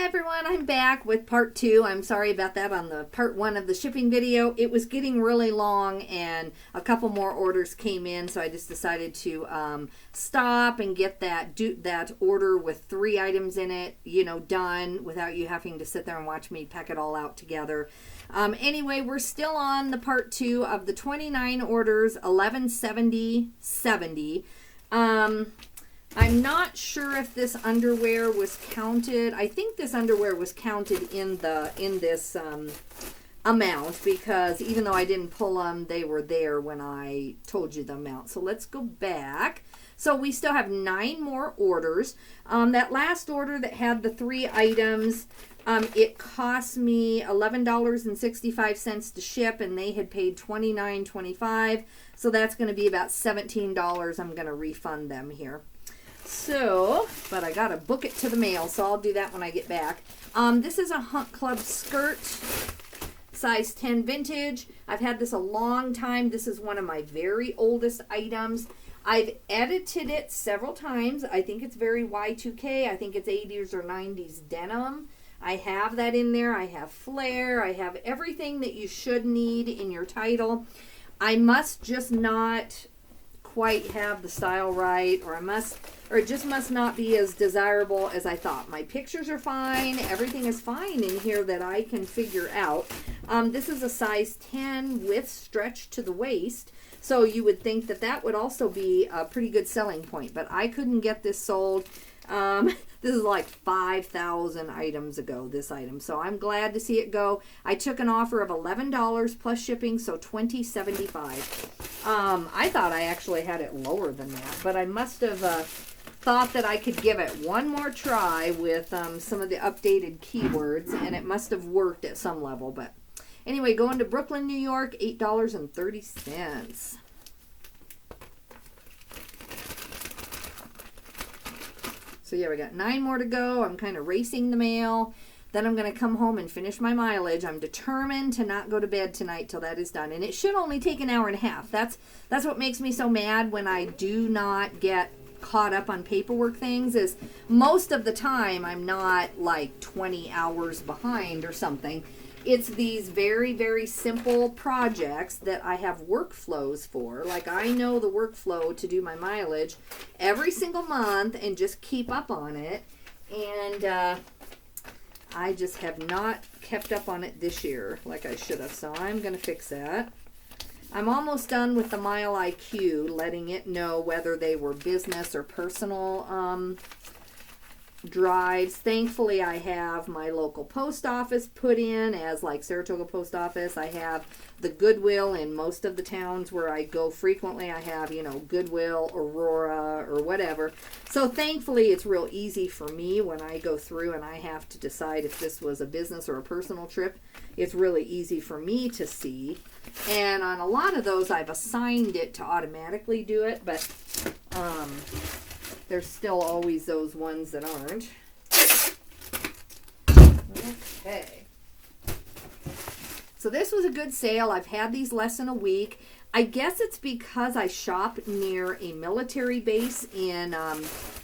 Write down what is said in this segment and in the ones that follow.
everyone, I'm back with part 2. I'm sorry about that on the part 1 of the shipping video. It was getting really long and a couple more orders came in, so I just decided to stop and get that order with 3 items in it, done without you having to sit there and watch me pack it all out together. Anyway, we're still on the part 2 of the 29 orders, 1170.70. I'm not sure if this underwear was counted. I think this underwear was counted in this amount, because even though I didn't pull them, they were there when I told you the amount. So let's go back. So we still have 9 more orders. That last order that had the 3 items, it cost me $11.65 to ship, and they had paid $29.25. So that's going to be about $17. I'm going to refund them here. So, but I got to book it to the mail, so I'll do that when I get back. This is a Hunt Club skirt, size 10 vintage. I've had this a long time. This is one of my very oldest items. I've edited it several times. I think it's very Y2K. I think it's 80s or 90s denim. I have that in there. I have flare. I have everything that you should need in your title. I must just not quite have the style right, or it just must not be as desirable as I thought. My pictures are fine. Everything is fine in here that I can figure out. This is a size 10 with stretch to the waist. So you would think that that would also be a pretty good selling point, but I couldn't get this sold. This is like 5,000 items ago, this item. So I'm glad to see it go. I took an offer of $11 plus shipping, so $20.75. I thought I actually had it lower than that, but I must have thought that I could give it one more try with some of the updated keywords, and it must have worked at some level. But anyway, going to Brooklyn, New York, $8.30. So yeah, we got 9 more to go. I'm kind of racing the mail. Then I'm going to come home and finish my mileage. I'm determined to not go to bed tonight till that is done. And it should only take an hour and a half. That's what makes me so mad when I do not get caught up on paperwork things, is most of the time I'm not like 20 hours behind or something. It's these very, very simple projects that I have workflows for. Like, I know the workflow to do my mileage every single month and just keep up on it. And I just have not kept up on it this year like I should have. So I'm going to fix that. I'm almost done with the Mile IQ, letting it know whether they were business or personal drives. Thankfully, I have my local post office put in as like Saratoga Post Office. I have the Goodwill in most of the towns where I go frequently. I have, Goodwill, Aurora, or whatever. So thankfully, it's real easy for me when I go through and I have to decide if this was a business or a personal trip. It's really easy for me to see. And on a lot of those, I've assigned it to automatically do it, but there's still always those ones that aren't. Okay. So this was a good sale. I've had these less than a week. I guess it's because I shop near a military base in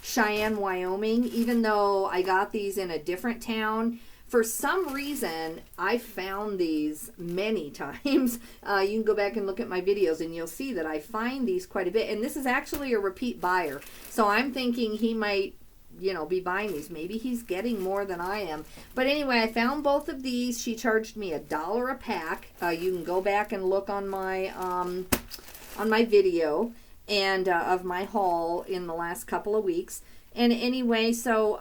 Cheyenne, Wyoming. Even though I got these in a different town, for some reason, I found these many times. You can go back and look at my videos and you'll see that I find these quite a bit. And this is actually a repeat buyer. So I'm thinking he might, be buying these. Maybe he's getting more than I am. But anyway, I found both of these. She charged me $1 a pack. You can go back and look on my video and of my haul in the last couple of weeks. And anyway, so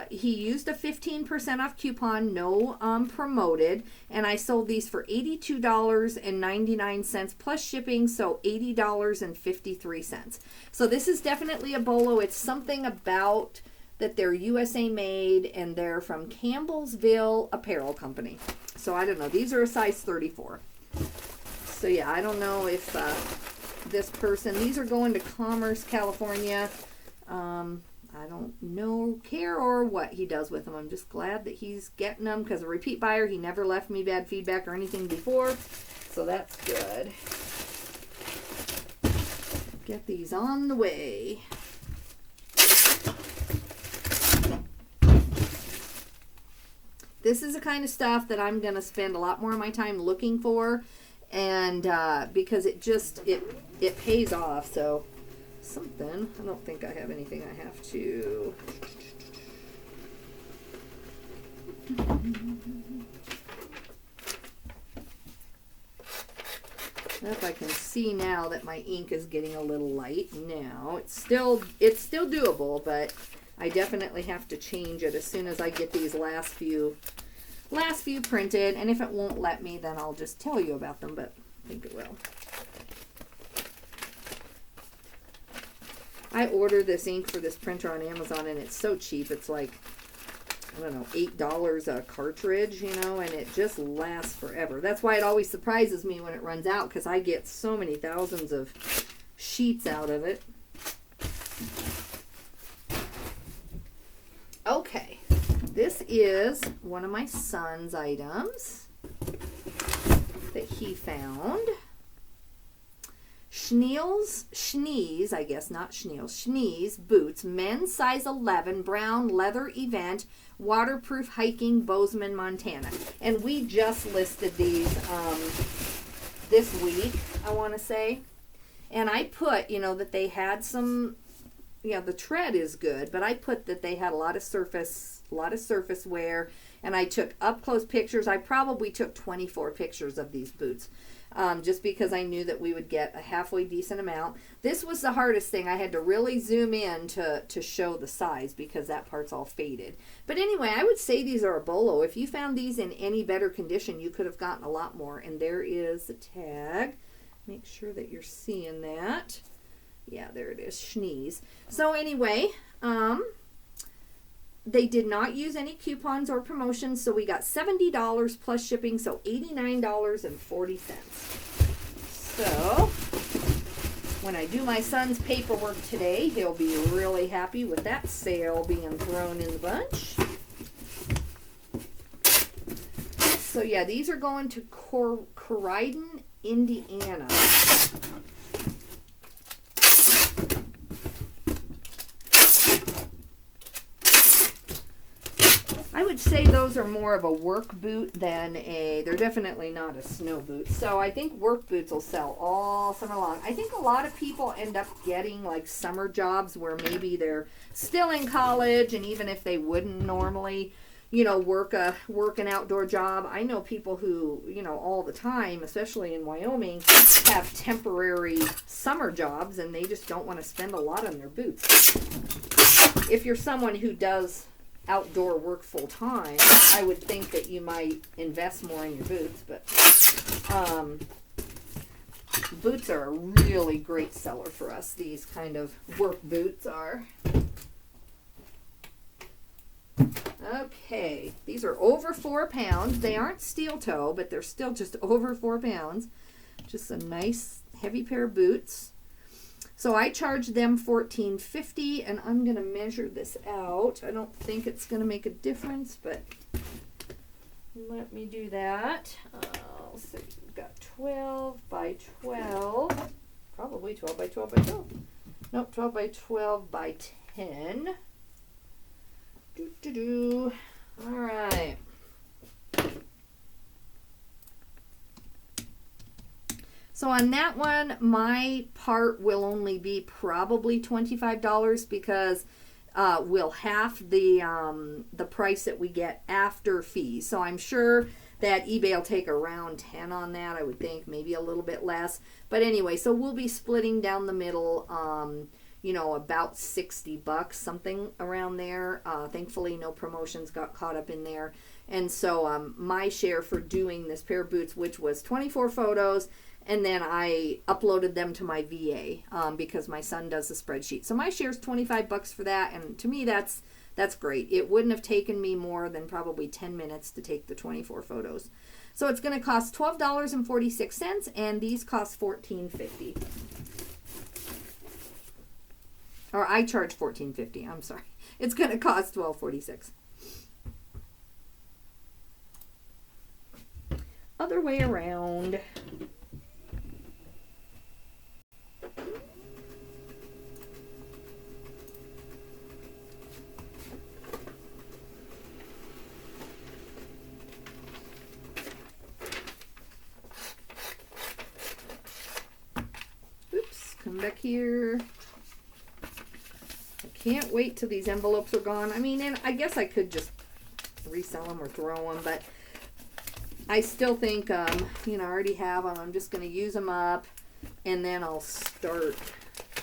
he used a 15% off coupon, no promoted, and I sold these for $82.99 plus shipping, so $80.53. So this is definitely a Bolo. It's something about that they're USA made, and they're from Campbellsville Apparel Company. So I don't know. These are a size 34. So yeah, I don't know if this person, these are going to Commerce, California. I don't care or what he does with them. I'm just glad that he's getting them because a repeat buyer, he never left me bad feedback or anything before. So that's good. Get these on the way. this is the kind of stuff that I'm going to spend a lot more of my time looking for, and because it pays off. So something, I don't think I have anything I have to. If I can see now that my ink is getting a little light now. It's still doable, but I definitely have to change it as soon as I get these last few printed. And if it won't let me, then I'll just tell you about them, but I think it will. I ordered this ink for this printer on Amazon, and it's so cheap. It's like, I don't know, $8 a cartridge, you know, and it just lasts forever. That's why it always surprises me when it runs out, because I get so many thousands of sheets out of it. Okay, this is one of my son's items that he found. Schnees, I guess, not Schnees boots, men's size 11, brown leather event, waterproof hiking, Bozeman, Montana. And we just listed these this week, I want to say. And I put, you know, that they had some, yeah, the tread is good, but I put that they had a lot of surface wear, and I took up close pictures. I probably took 24 pictures of these boots. Just because I knew that we would get a halfway decent amount. This was the hardest thing. I had to really zoom in to show the size because that part's all faded. But anyway, I would say these are a Bolo. If you found these in any better condition, you could have gotten a lot more. And there is the tag. Make sure that you're seeing that. Yeah, there it is, Schnees. So anyway, they did not use any coupons or promotions, so we got $70 plus shipping, so $89.40. So when I do my son's paperwork today, he'll be really happy with that sale being thrown in the bunch. So yeah, these are going to Corydon, Indiana. I would say those are more of a work boot than they're definitely not a snow boot. So I think work boots will sell all summer long. I think a lot of people end up getting like summer jobs where maybe they're still in college, and even if they wouldn't normally, you know, work an outdoor job. I know people who, you know, all the time, especially in Wyoming, have temporary summer jobs, and they just don't want to spend a lot on their boots. If you're someone who does outdoor work full time, I would think that you might invest more in your boots, but boots are a really great seller for us. These kind of work boots are. Okay, these are over 4 pounds. They aren't steel toe, but they're still just over 4 pounds. Just a nice heavy pair of boots. So I charged them $14.50, and I'm going to measure this out. I don't think it's going to make a difference, but let me do that. So we've got 12 by 12, probably 12 by 12 by 12. Nope, 12 by 12 by 10. All right. So on that one, my part will only be probably $25 because we'll half the price that we get after fees. So I'm sure that eBay will take around 10 on that. I would think maybe a little bit less. But anyway, so we'll be splitting down the middle, you know, about $60, something around there. Thankfully, no promotions got caught up in there. And so my share for doing this pair of boots, which was 24 photos, and then I uploaded them to my VA because my son does the spreadsheet. So my share is $25 for that, and to me that's great. It wouldn't have taken me more than probably 10 minutes to take the 24 photos. So it's going to cost $12.46, and these cost $14.50. Or I charge $14.50. I'm sorry. It's going to cost $12.46. Other way around. back here. I can't wait till these envelopes are gone. I mean, and I guess I could just resell them or throw them, but I still think, you know, I already have them. I'm just going to use them up, and then I'll start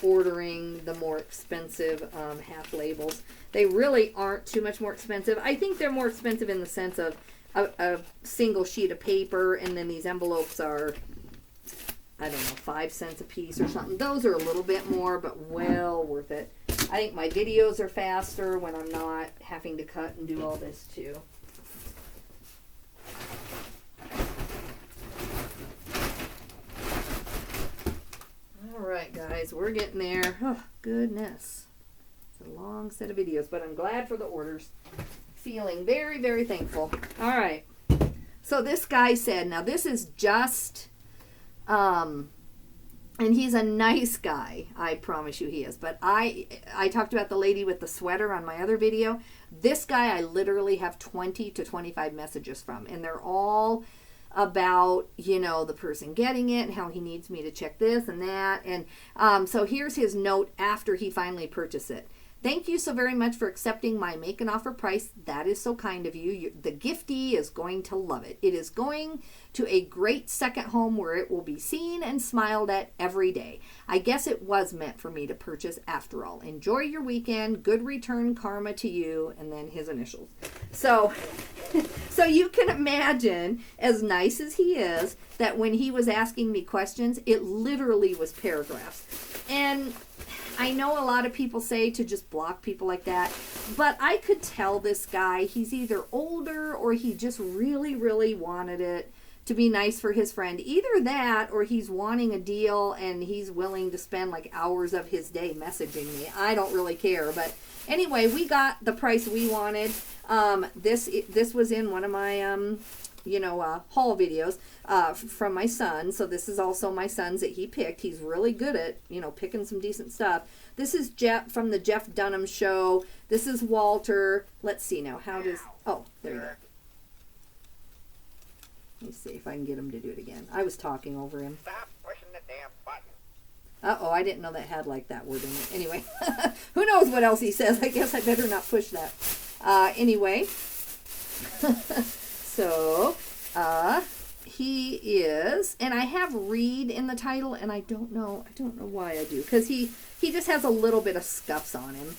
ordering the more expensive half labels. They really aren't too much more expensive. I think they're more expensive in the sense of a single sheet of paper, and then these envelopes are, I don't know, 5 cents a piece or something. Those are a little bit more, but well worth it. I think my videos are faster when I'm not having to cut and do all this too. All right, guys, we're getting there. Oh, goodness. It's a long set of videos, but I'm glad for the orders. Feeling very, very thankful. All right. So this guy said, now this is just, and he's a nice guy. I promise you he is. But I talked about the lady with the sweater on my other video. This guy I literally have 20 to 25 messages from, and they're all about, you know, the person getting it and how he needs me to check this and that. And so here's his note after he finally purchased it. Thank you so very much for accepting my make an offer price. That is so kind of you. The giftee is going to love it. It is going to a great second home where it will be seen and smiled at every day. I guess it was meant for me to purchase after all. Enjoy your weekend. Good return karma to you. And then his initials. So you can imagine, as nice as he is, that when he was asking me questions, it literally was paragraphs. And I know a lot of people say to just block people like that, but I could tell this guy, he's either older or he just really, really wanted it to be nice for his friend. Either that or he's wanting a deal and he's willing to spend like hours of his day messaging me. I don't really care. But anyway, we got the price we wanted. This was in one of my haul videos from my son. So this is also my son's that he picked. He's really good at, picking some decent stuff. This is Jeff from the Jeff Dunham Show. This is Walter. Let's see now. How does... Oh, there you go. Let me see if I can get him to do it again. I was talking over him. Stop pushing the damn button. Uh-oh, I didn't know that had like that word in it. Anyway, who knows what else he says. I guess I better not push that. Anyway, so he is, and I have Reed in the title, and I don't know why I do, because he just has a little bit of scuffs on him.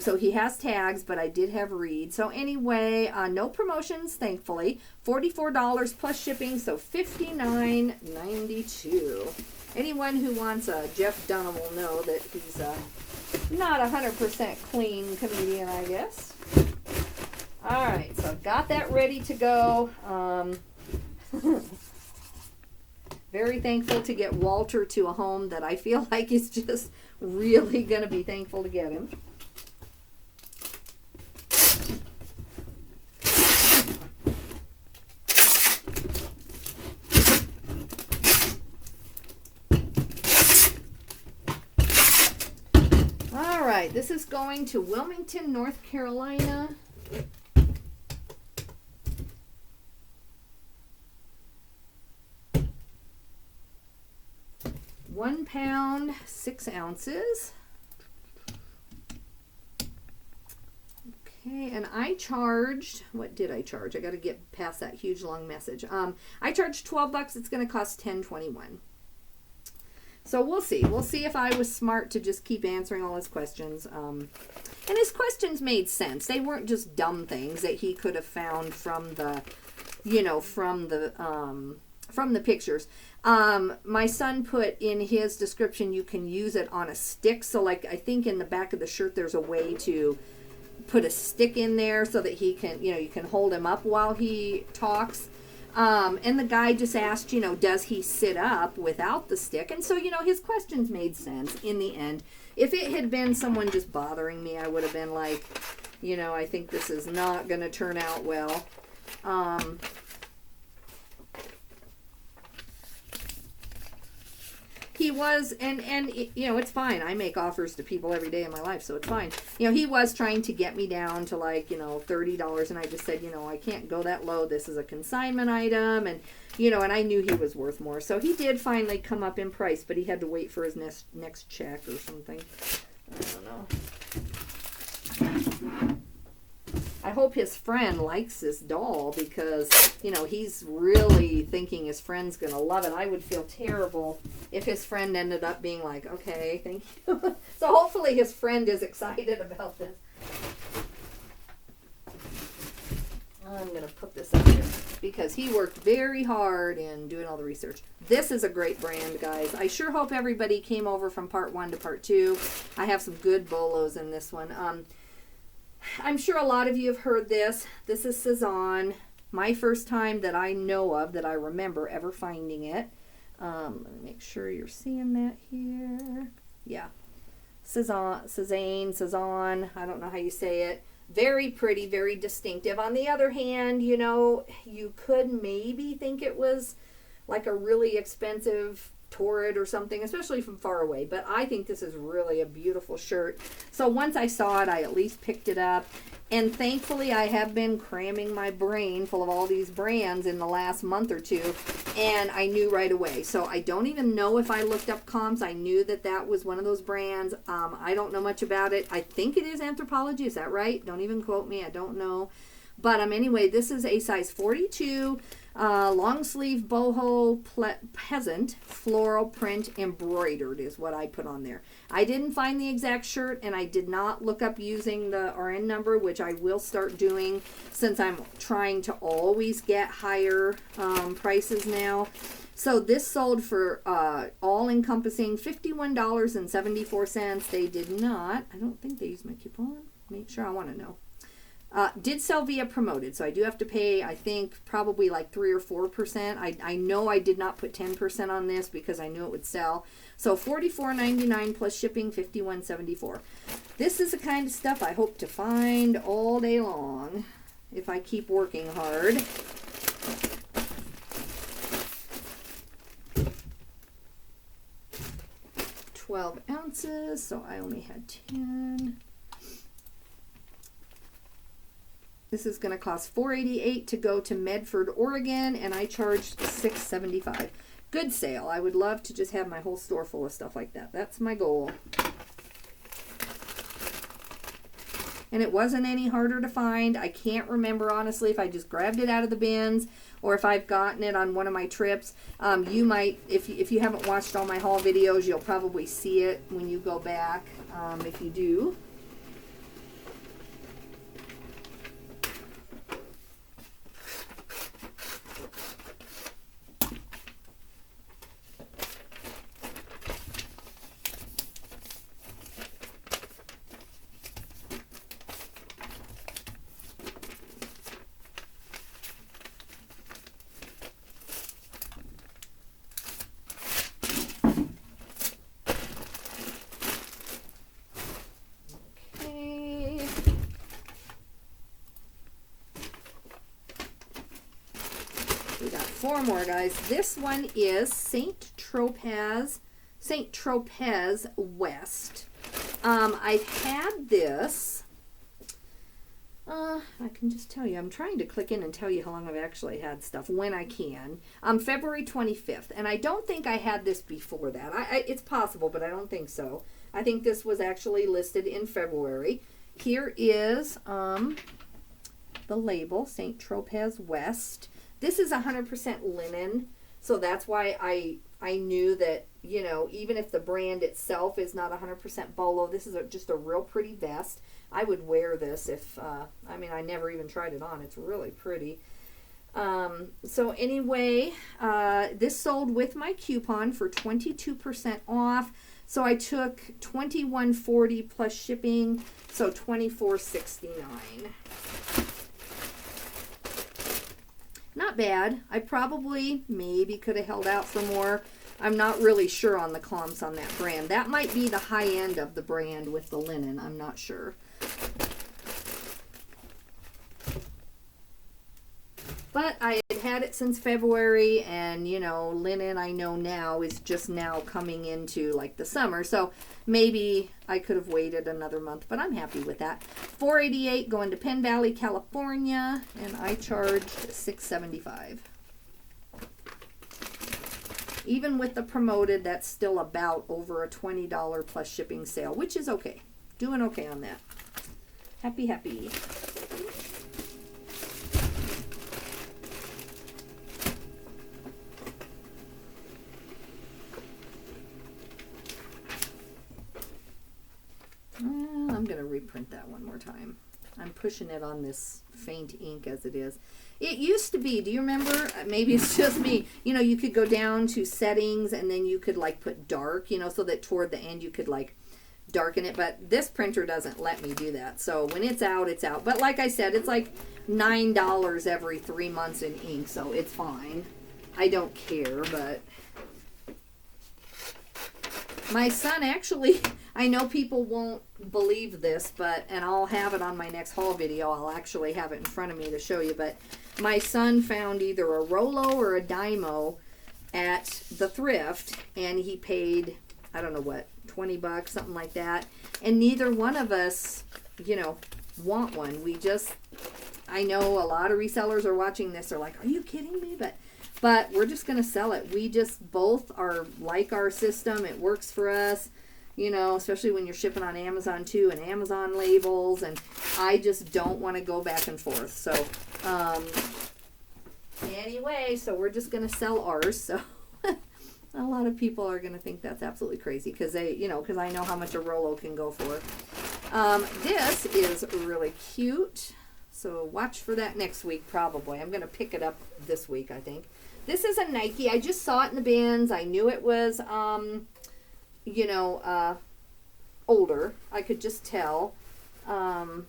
So he has tags, but I did have Reed. So anyway, no promotions, thankfully. $44 plus shipping, so $59.92. Anyone who wants a Jeff Dunham will know that he's not 100% clean comedian, I guess. All right, so I've got that ready to go. Very thankful to get Walter to a home that I feel like is just really going to be thankful to get him. All right, this is going to Wilmington, North Carolina. 1 pound, 6 ounces. Okay, and I charged, what did I charge? I got to get past that huge long message. I charged $12. It's going to cost $10.21. So we'll see. We'll see if I was smart to just keep answering all his questions. And his questions made sense. They weren't just dumb things that he could have found from the, from the pictures. My son put in his description, you can use it on a stick. So like, I think in the back of the shirt, there's a way to put a stick in there so that he can, you can hold him up while he talks. And the guy just asked, does he sit up without the stick? And so, his questions made sense in the end. If it had been someone just bothering me, I would have been like, I think this is not going to turn out well. He was, and it's fine. I make offers to people every day in my life, so it's fine. He was trying to get me down to like, $30, and I just said, I can't go that low. This is a consignment item, and, you know, and I knew he was worth more. So he did finally come up in price, but he had to wait for his next check or something. I don't know. I hope his friend likes this doll because, you know, he's really thinking his friend's going to love it. I would feel terrible if his friend ended up being like, okay, thank you. So hopefully his friend is excited about this. I'm going to put this up here because he worked very hard in doing all the research. This is a great brand, guys. I sure hope everybody came over from part 1 to part 2. I have some good bolos in this one. I'm sure a lot of you have heard this. This is Sezane. My first time that I know of, that I remember ever finding it. Let me make sure you're seeing that here. Yeah. Sezane. I don't know how you say it. Very pretty, very distinctive. On the other hand, you know, you could maybe think it was like a really expensive torrid or something, especially from far away. But I think this is really a beautiful shirt. So once I saw it, I at least picked it up. And thankfully, I have been cramming my brain full of all these brands in the last month or two. And I knew right away. So I don't even know if I looked up comps. I knew that that was one of those brands. I don't know much about it. I think it is Anthropologie. Is that right? Don't even quote me. I don't know. But anyway, this is a size 42. Long sleeve boho peasant floral print embroidered is what I put on there. I didn't find the exact shirt, and I did not look up using the RN number, which I will start doing since I'm trying to always get higher prices now. So this sold for all-encompassing $51.74. They did not. I don't think they used my coupon. Make sure, I want to know. Did sell via promoted, so I do have to pay, I think, probably like 3 or 4%. I know I did not put 10% on this because I knew it would sell. So $44.99 plus shipping, $51.74. This is the kind of stuff I hope to find all day long if I keep working hard. $12 ounces, so I only had 10. This is going to cost $4.88 to go to Medford, Oregon, and I charged $6.75. Good sale. I would love to just have my whole store full of stuff like that. That's my goal. And it wasn't any harder to find. I can't remember, honestly, if I just grabbed it out of the bins or if I've gotten it on one of my trips. You might, if you haven't watched all my haul videos, you'll probably see it when you go back, if you do. We got 4 more, guys. This one is Saint Tropez West. I've had this. I can just tell you. I'm trying to click in and tell you how long I've actually had stuff when I can. February 25th, and I don't think I had this before that. It's possible, but I don't think so. I think this was actually listed in February. Here is the label, Saint Tropez West. This is 100% linen, so that's why I knew that, you know, even if the brand itself is not 100% Bolo, this is just a real pretty vest. I would wear this if, I mean, I never even tried it on. It's really pretty. So anyway, this sold with my coupon for 22% off. So I took $21.40 plus shipping, so $24.69. Not bad. I probably maybe could have held out for more. I'm not really sure on the comps on that brand. That might be the high end of the brand with the linen. I'm not sure. But I had it since February, and, you know, linen I know now is just now coming into, like, the summer. So maybe I could have waited another month, but I'm happy with that. $4.88 going to Penn Valley, California, and I charged $6.75. even with the promoted, that's still about over a $20 plus shipping sale, which is okay. Doing okay on that. Happy, happy. I'm going to reprint that one more time. I'm pushing it on this faint ink as it is. It used to be, do you remember, maybe it's just me, you know, you could go down to settings and then you could like put dark, you know, so that toward the end you could like darken it, but this printer doesn't let me do that. So when it's out, it's out. But like I said, it's like $9 every 3 months in ink, so it's fine. I don't care, but my son actually, I know people won't believe this, but, and I'll have it on my next haul video. I'll actually have it in front of me to show you, but my son found either a Rolo or a Dymo at the thrift, and he paid, I don't know what, 20 bucks, something like that. And neither one of us, you know, want one. We just, I know a lot of resellers are watching this, are like, are you kidding me? But we're just going to sell it. We just both are like our system. It works for us, you know, especially when you're shipping on Amazon too, and Amazon labels, and I just don't want to go back and forth. So, anyway, so we're just going to sell ours. So, a lot of people are going to think that's absolutely crazy because they, you know, because I know how much a Rolo can go for. This is really cute. So watch for that next week, probably. I'm going to pick it up this week, I think. This is a Nike. I just saw it in the bins. I knew it was, you know, older. I could just tell. So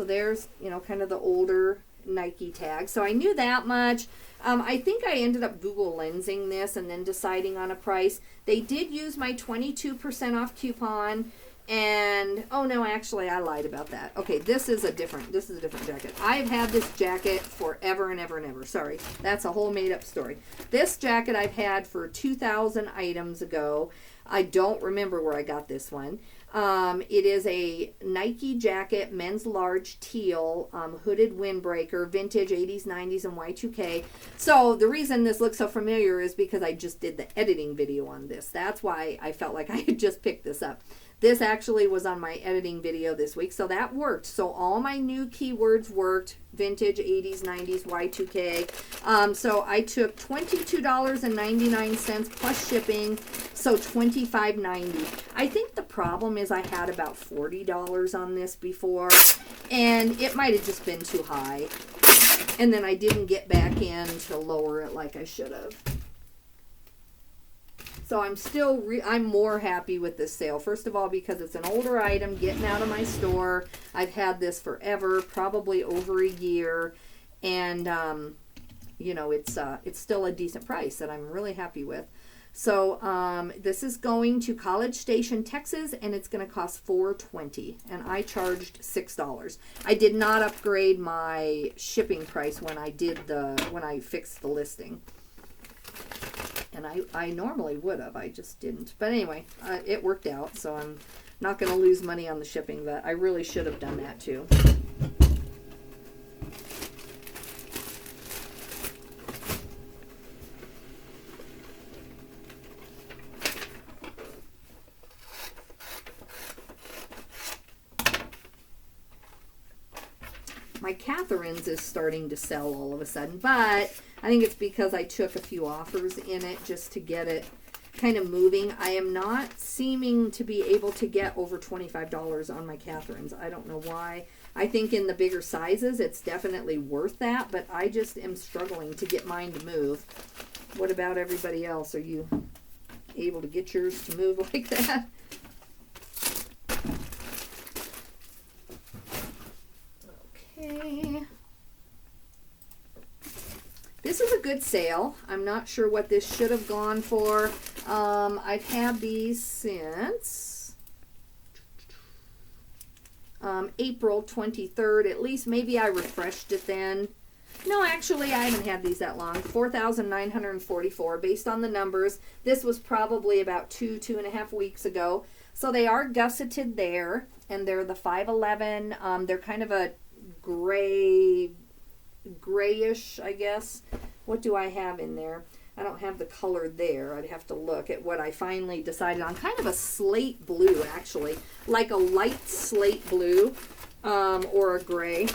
there's, you know, kind of the older Nike tag. So I knew that much. I think I ended up Google Lensing this and then deciding on a price. They did use my 22% off coupon. And, oh no, actually I lied about that. Okay, this is a different jacket. I've had this jacket forever and ever and ever. Sorry, that's a whole made up story. This jacket I've had for 2,000 items ago. I don't remember where I got this one. It is a Nike jacket, men's large teal, hooded windbreaker, vintage 80s, 90s, and Y2K. So the reason this looks so familiar is because I just did the editing video on this. That's why I felt like I had just picked this up. This actually was on my editing video this week, so that worked. So all my new keywords worked. Vintage, 80s, 90s, Y2K. So I took $22.99 plus shipping, so $25.90. I think the problem is I had about $40 on this before, and it might have just been too high. And then I didn't get back in to lower it like I should have. So I'm still, I'm more happy with this sale. First of all, because it's an older item getting out of my store. I've had this forever, probably over a year. And, you know, it's still a decent price that I'm really happy with. So this is going to College Station, Texas, and it's going to cost $4.20. And I charged $6. I did not upgrade my shipping price when I fixed the listing. And I normally would have. I just didn't. But anyway, it worked out. So I'm not going to lose money on the shipping. But I really should have done that too. My Catherine's is starting to sell all of a sudden. But I think it's because I took a few offers in it just to get it kind of moving. I am not seeming to be able to get over $25 on my Catherine's. I don't know why. I think in the bigger sizes it's definitely worth that, but I just am struggling to get mine to move. What about everybody else? Are you able to get yours to move like that? Okay. This is a good sale. I'm not sure what this should have gone for. I've had these since April 23rd. At least maybe I refreshed it then. No, actually, I haven't had these that long. $4,944 based on the numbers. This was probably about 2.5 weeks ago. So they are gusseted there, and they're the 511. They're kind of a grayish, I guess. what do I have in there? I don't have the color there. I'd have to look at what I finally decided on. Kind of a slate blue, actually. Like a light slate blue or a gray.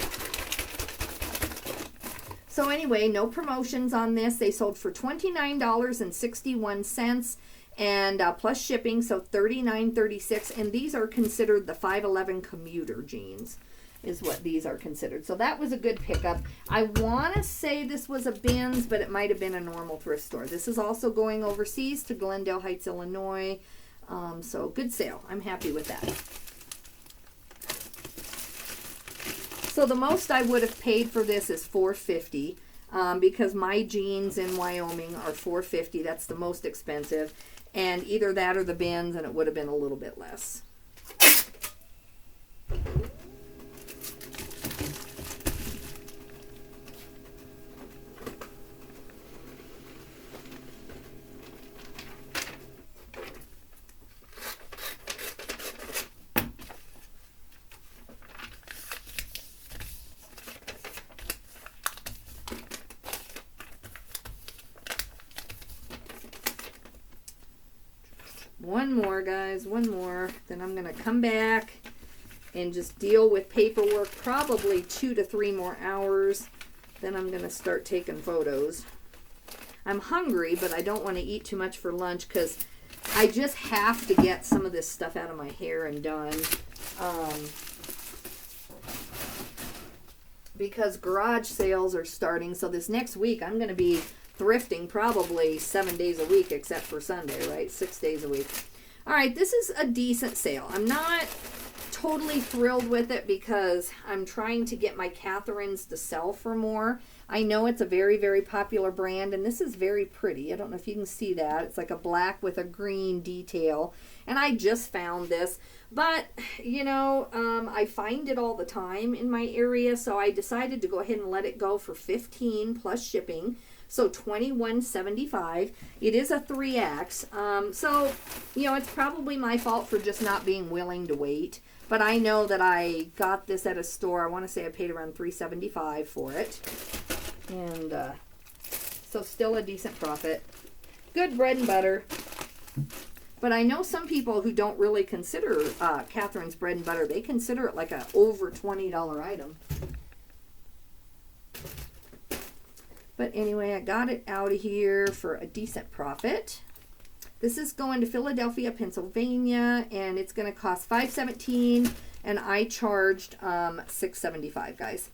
So anyway, no promotions on this. They sold for $29.61 and plus shipping, so $39.36. And these are considered the 511 commuter jeans is what these are considered. So that was a good pickup. I want to say this was a Ben's, but it might have been a normal thrift store. This is also going overseas to Glendale Heights, Illinois. So good sale. I'm happy with that. So the most I would have paid for this is $4.50 because my jeans in Wyoming are $4.50. That's the most expensive. And either that or the Ben's, and it would have been a little bit less. One more, guys, one more. Then I'm going to come back and just deal with paperwork, probably 2 to 3 more hours. Then I'm going to start taking photos. I'm hungry, but I don't want to eat too much for lunch because I just have to get some of this stuff out of my hair and done. Because garage sales are starting. So this next week, I'm going to be thrifting probably 7 days a week except for Sunday, right? 6 days a week. All right, this is a decent sale. I'm not totally thrilled with it because I'm trying to get my Catherines to sell for more. I know it's a very, very popular brand, and this is very pretty. I don't know if you can see that. It's like a black with a green detail, and I just found this. But, you know, I find it all the time in my area, so I decided to go ahead and let it go for $15 plus shipping. So $21.75. It is a 3X. So, you know, it's probably my fault for just not being willing to wait. But I know that I got this at a store. I want to say I paid around $3.75 for it. And so still a decent profit. Good bread and butter. But I know some people who don't really consider Catherine's bread and butter. They consider it like a over $20 item. But anyway, I got it out of here for a decent profit. This is going to Philadelphia, Pennsylvania, and it's going to cost $5.17, and I charged $6.75, guys.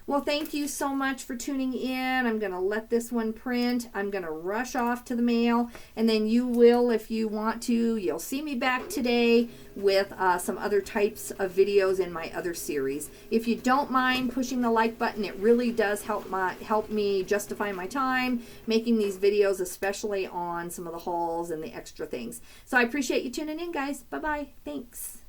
Well, thank you so much for tuning in. I'm going to let this one print. I'm going to rush off to the mail, and then you will, if you want to, you'll see me back today with some other types of videos in my other series. If you don't mind pushing the like button, it really does help me justify my time making these videos, especially on some of the hauls and the extra things. So I appreciate you tuning in, guys. Bye-bye. Thanks.